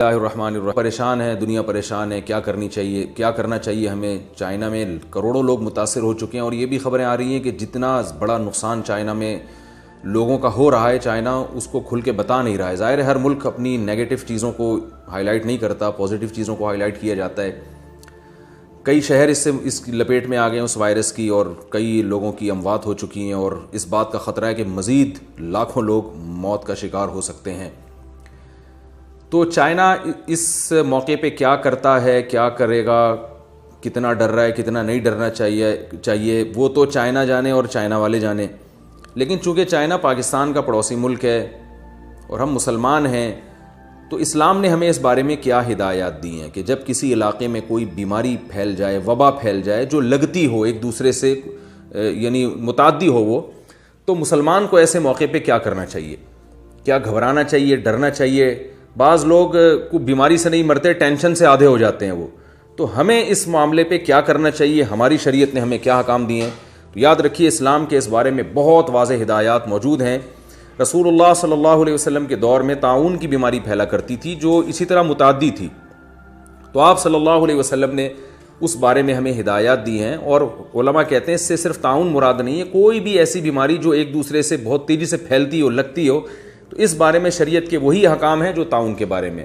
اللہ الرحمن الرحیم۔ پریشان ہے دنیا، پریشان ہے، کیا کرنا چاہیے ہمیں۔ چائنا میں کروڑوں لوگ متاثر ہو چکے ہیں، اور یہ بھی خبریں آ رہی ہیں کہ جتنا بڑا نقصان چائنا میں لوگوں کا ہو رہا ہے، چائنا اس کو کھل کے بتا نہیں رہا ہے۔ ظاہر ہے ہر ملک اپنی نیگیٹو چیزوں کو ہائی لائٹ نہیں کرتا، پازیٹیو چیزوں کو ہائی لائٹ کیا جاتا ہے۔ کئی شہر اس کی لپیٹ میں آ گئے ہیں اس وائرس کی، اور کئی لوگوں کی اموات ہو چکی ہیں، اور اس بات کا خطرہ ہے کہ مزید لاکھوں لوگ موت کا شکار ہو سکتے ہیں۔ تو چائنا اس موقع پہ کیا کرتا ہے، کیا کرے گا، کتنا ڈر رہا ہے، کتنا نہیں ڈرنا چاہیے وہ تو چائنا جانے اور چائنا والے جانے۔ لیکن چونکہ چائنا پاکستان کا پڑوسی ملک ہے اور ہم مسلمان ہیں، تو اسلام نے ہمیں اس بارے میں کیا ہدایات دی ہیں کہ جب کسی علاقے میں کوئی بیماری پھیل جائے، وبا پھیل جائے جو لگتی ہو ایک دوسرے سے، یعنی متعدی ہو وہ، تو مسلمان کو ایسے موقع پہ کیا کرنا چاہیے؟ کیا گھبرانا چاہیے، ڈرنا چاہیے؟ بعض لوگ کو بیماری سے نہیں مرتے، ٹینشن سے آدھے ہو جاتے ہیں وہ۔ تو ہمیں اس معاملے پہ کیا کرنا چاہیے؟ ہماری شریعت نے ہمیں کیا احکام دیے ہیں؟ تو یاد رکھیے اسلام کے اس بارے میں بہت واضح ہدایات موجود ہیں۔ رسول اللہ صلی اللہ علیہ وسلم کے دور میں طاعون کی بیماری پھیلا کرتی تھی جو اسی طرح متعدی تھی، تو آپ صلی اللہ علیہ وسلم نے اس بارے میں ہمیں ہدایات دی ہیں، اور علماء کہتے ہیں اس سے صرف طاعون مراد نہیں ہے، کوئی بھی ایسی بیماری جو ایک دوسرے سے بہت تیزی سے پھیلتی ہو، لگتی ہو، تو اس بارے میں شریعت کے وہی احکام ہیں جو طاعون کے بارے میں۔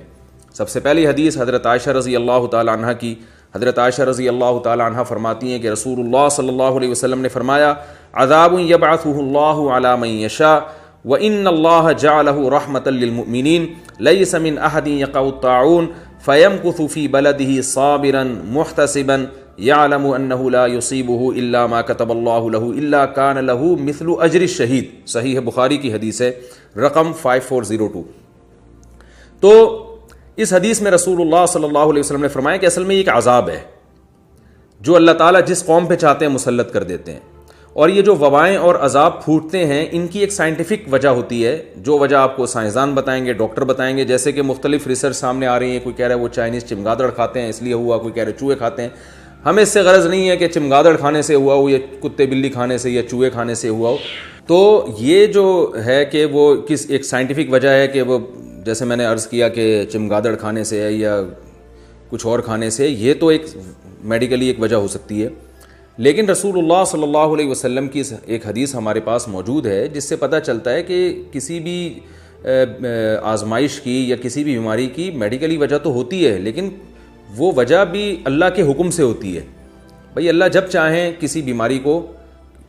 سب سے پہلی حدیث حضرت عائشہ رضی اللہ تعالی عنہ کی۔ حضرت عائشہ رضی اللہ تعالی عنہ فرماتی ہیں کہ رسول اللہ صلی اللہ علیہ وسلم نے فرمایا، عذاب یبعثہ اللہ علی من یشاء وَإِنَّ اللَّهَ جَعَلَهُ رَحْمَةً لِّلْمُؤْمِنِينَ لَيْسَ مِنْ أَحَدٍ يَقَعُ الطَّاعُونُ فَيَمْكُثُ فِي بَلَدِهِ صَابِرًا مُحْتَسِبًا يَعْلَمُ أَنَّهُ لَا يُصِيبُهُ إِلَّا مَا كَتَبَ اللَّهُ لَهُ إِلَّا كَانَ لَهُ مِثْلُ أَجْرِ الشَّهِيدِ۔ صحیح بخاری کی حدیث ہے، رقم 5402۔ تو اس حدیث میں رسول اللہ صلی اللہ علیہ وسلم نے فرمایا کہ اصل میں یہ ایک عذاب ہے جو اللہ تعالیٰ جس قوم پہ چاہتے ہیں مسلط کر دیتے ہیں، اور یہ جو وبائیں اور عذاب پھوٹتے ہیں ان کی ایک سائنٹیفک وجہ ہوتی ہے، جو وجہ آپ کو سائنسدان بتائیں گے، ڈاکٹر بتائیں گے، جیسے کہ مختلف ریسرچ سامنے آ رہی ہیں۔ کوئی کہہ رہا ہے وہ چائنیز چمگادڑ کھاتے ہیں اس لیے ہوا، کوئی کہہ رہے چوہے کھاتے ہیں۔ ہمیں اس سے غرض نہیں ہے کہ چمگادڑ کھانے سے ہوا ہو یا کتے بلی کھانے سے یا چوہے کھانے سے ہوا ہو، تو یہ جو ہے کہ وہ کس ایک سائنٹیفک وجہ ہے کہ وہ، جیسے میں نے عرض کیا کہ چمگادڑ کھانے سے ہے یا کچھ اور کھانے سے، یہ تو ایک میڈیکلی ایک وجہ ہو سکتی ہے۔ لیکن رسول اللہ صلی اللہ علیہ وسلم کی ایک حدیث ہمارے پاس موجود ہے جس سے پتہ چلتا ہے کہ کسی بھی آزمائش کی یا کسی بھی بیماری کی میڈیکلی وجہ تو ہوتی ہے، لیکن وہ وجہ بھی اللہ کے حکم سے ہوتی ہے۔ بھئی اللہ جب چاہیں کسی بیماری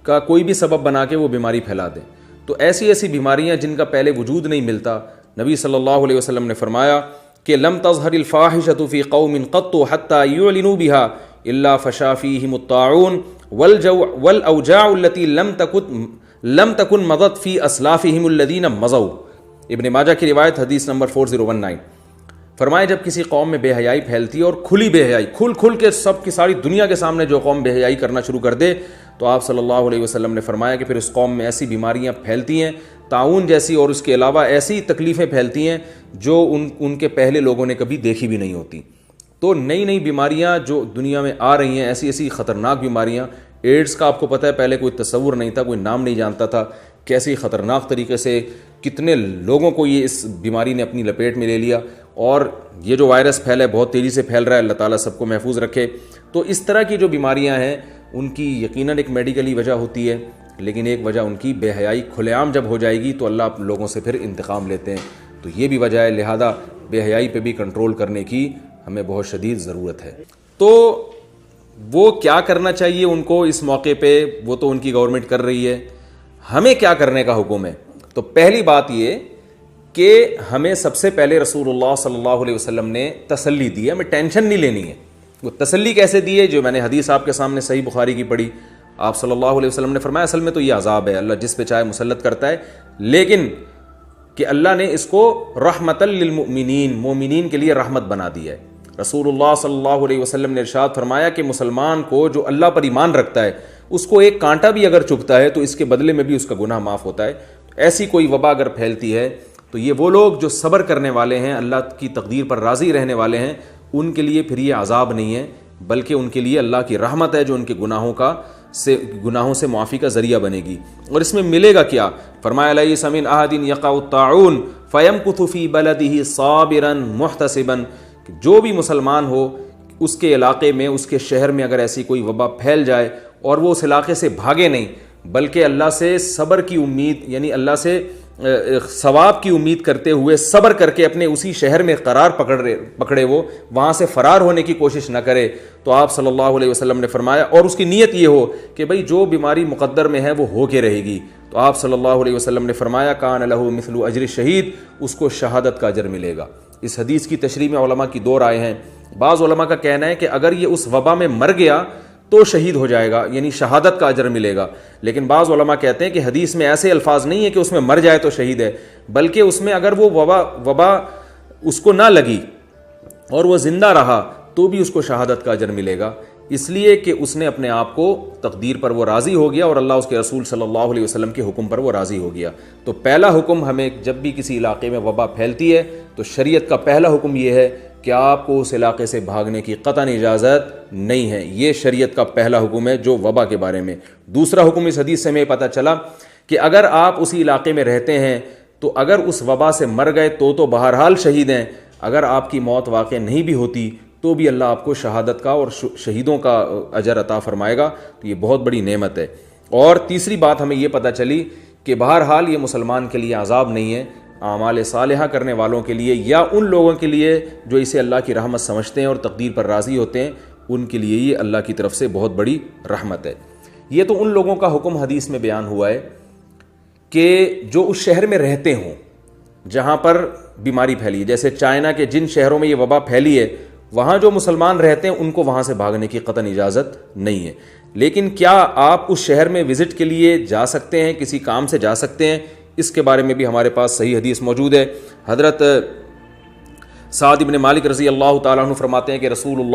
کا کوئی بھی سبب بنا کے وہ بیماری پھیلا دیں۔ تو ایسی بیماریاں جن کا پہلے وجود نہیں ملتا، نبی صلی اللہ علیہ وسلم نے فرمایا کہ لم تظہر الفاحشۃ فی قوم قط حتی یعلنوا بها الا فشا فیہم الطاعون والاوجاع التي لم تکن مضت فی اسلافہم الذین مضوا۔ ابن ماجہ کی روایت، حدیث نمبر 4019۔ فرمائے جب کسی قوم میں بے حیائی پھیلتی ہے، اور کھلی بے حیائی، کھل کے سب کی ساری دنیا کے سامنے جو قوم بے حیائی کرنا شروع کر دے، تو آپ صلی اللہ علیہ وسلم نے فرمایا کہ پھر اس قوم میں ایسی بیماریاں پھیلتی ہیں، طاعون جیسی، اور اس کے علاوہ ایسی تکلیفیں پھیلتی ہیں جو ان کے پہلے لوگوں نے کبھی دیکھی بھی نہیں ہوتی۔ تو نئی بیماریاں جو دنیا میں آ رہی ہیں، ایسی خطرناک بیماریاں، ایڈز کا آپ کو پتہ ہے پہلے کوئی تصور نہیں تھا، کوئی نام نہیں جانتا تھا، کیسی خطرناک طریقے سے کتنے لوگوں کو یہ اس بیماری نے اپنی لپیٹ میں لے لیا، اور یہ جو وائرس پھیلا ہے بہت تیزی سے پھیل رہا ہے، اللہ تعالیٰ سب کو محفوظ رکھے۔ تو اس طرح کی جو بیماریاں ہیں ان کی یقیناً ایک میڈیکلی وجہ ہوتی ہے، لیکن ایک وجہ ان کی بے حیائی کھلے عام جب ہو جائے گی تو اللہ لوگوں سے پھر انتقام لیتے ہیں، تو یہ بھی وجہ ہے، لہذا بے حیائی پہ بھی کنٹرول کرنے کی ہمیں بہت شدید ضرورت ہے۔ تو وہ کیا کرنا چاہیے ان کو اس موقع پہ، وہ تو ان کی گورنمنٹ کر رہی ہے، ہمیں کیا کرنے کا حکم ہے؟ تو پہلی بات یہ کہ ہمیں سب سے پہلے رسول اللہ صلی اللہ علیہ وسلم نے تسلی دی ہے، ہمیں ٹینشن نہیں لینی ہے۔ وہ تسلی کیسے دی ہے؟ جو میں نے حدیث آپ کے سامنے صحیح بخاری کی پڑھی، آپ صلی اللہ علیہ وسلم نے فرمایا اصل میں تو یہ عذاب ہے، اللہ جس پہ چاہے مسلط کرتا ہے، لیکن کہ اللہ نے اس کو رحمۃ للمؤمنین، مومنین کے لیے رحمت بنا دی ہے۔ رسول اللہ صلی اللہ علیہ وسلم نے ارشاد فرمایا کہ مسلمان کو جو اللہ پر ایمان رکھتا ہے اس کو ایک کانٹا بھی اگر چبھتا ہے تو اس کے بدلے میں بھی اس کا گناہ معاف ہوتا ہے۔ ایسی کوئی وبا اگر پھیلتی ہے تو یہ وہ لوگ جو صبر کرنے والے ہیں، اللہ کی تقدیر پر راضی رہنے والے ہیں، ان کے لیے پھر یہ عذاب نہیں ہے، بلکہ ان کے لیے اللہ کی رحمت ہے جو ان کے گناہوں کا گناہوں سے معافی کا ذریعہ بنے گی. اور اس میں ملے گا کیا؟ فرمایا لیس من احد یقع الطاعون فیمکث فی بلدہ صابرا محتسبا، جو بھی مسلمان ہو اس کے علاقے میں، اس کے شہر میں اگر ایسی کوئی وبا پھیل جائے اور وہ اس علاقے سے بھاگے نہیں بلکہ اللہ سے صبر کی امید، یعنی اللہ سے ثواب کی امید کرتے ہوئے صبر کر کے اپنے اسی شہر میں قرار پکڑے، وہ وہاں سے فرار ہونے کی کوشش نہ کرے، تو آپ صلی اللہ علیہ وسلم نے فرمایا، اور اس کی نیت یہ ہو کہ بھئی جو بیماری مقدر میں ہے وہ ہو کے رہے گی، تو آپ صلی اللہ علیہ وسلم نے فرمایا کان لہ مثل اجر الشہید، اس کو شہادت کا اجر ملے گا. اس حدیث کی تشریح میں علماء کی دو رائے ہیں. بعض علماء کا کہنا ہے کہ اگر یہ اس وبا میں مر گیا تو شہید ہو جائے گا، یعنی شہادت کا اجر ملے گا. لیکن بعض علماء کہتے ہیں کہ حدیث میں ایسے الفاظ نہیں ہیں کہ اس میں مر جائے تو شہید ہے، بلکہ اس میں اگر وہ وبا اس کو نہ لگی اور وہ زندہ رہا تو بھی اس کو شہادت کا اجر ملے گا، اس لیے کہ اس نے اپنے آپ کو تقدیر پر وہ راضی ہو گیا اور اللہ اس کے رسول صلی اللہ علیہ وسلم کے حکم پر وہ راضی ہو گیا. تو پہلا حکم ہمیں جب بھی کسی علاقے میں وبا پھیلتی ہے تو شریعت کا پہلا حکم یہ ہے کہ آپ کو اس علاقے سے بھاگنے کی قطعاً اجازت نہیں ہے. یہ شریعت کا پہلا حکم ہے جو وبا کے بارے میں. دوسرا حکم اس حدیث سے ہمیں پتہ چلا کہ اگر آپ اسی علاقے میں رہتے ہیں تو اگر اس وبا سے مر گئے تو بہرحال شہید ہیں، اگر آپ کی موت واقع نہیں بھی ہوتی تو بھی اللہ آپ کو شہادت کا اور شہیدوں کا اجر عطا فرمائے گا. تو یہ بہت بڑی نعمت ہے. اور تیسری بات ہمیں یہ پتہ چلی کہ بہرحال یہ مسلمان کے لیے عذاب نہیں ہے، اعمال صالحہ کرنے والوں کے لیے یا ان لوگوں کے لیے جو اسے اللہ کی رحمت سمجھتے ہیں اور تقدیر پر راضی ہوتے ہیں، ان کے لیے یہ اللہ کی طرف سے بہت بڑی رحمت ہے. یہ تو ان لوگوں کا حکم حدیث میں بیان ہوا ہے کہ جو اس شہر میں رہتے ہوں جہاں پر بیماری پھیلی ہے. جیسے چائنا کے جن شہروں میں یہ وبا پھیلی ہے وہاں جو مسلمان رہتے ہیں ان کو وہاں سے بھاگنے کی قطعاً اجازت نہیں ہے. لیکن کیا آپ اس شہر میں وزٹ کے لیے جا سکتے ہیں، کسی کام سے جا سکتے ہیں؟ اس کے بارے میں بھی ہمارے پاس صحیح حدیث موجود ہے. حضرت سعد بن مالک رضی اللہ تعالیٰ عنہ فرماتے ہیں کہ رسول اللہ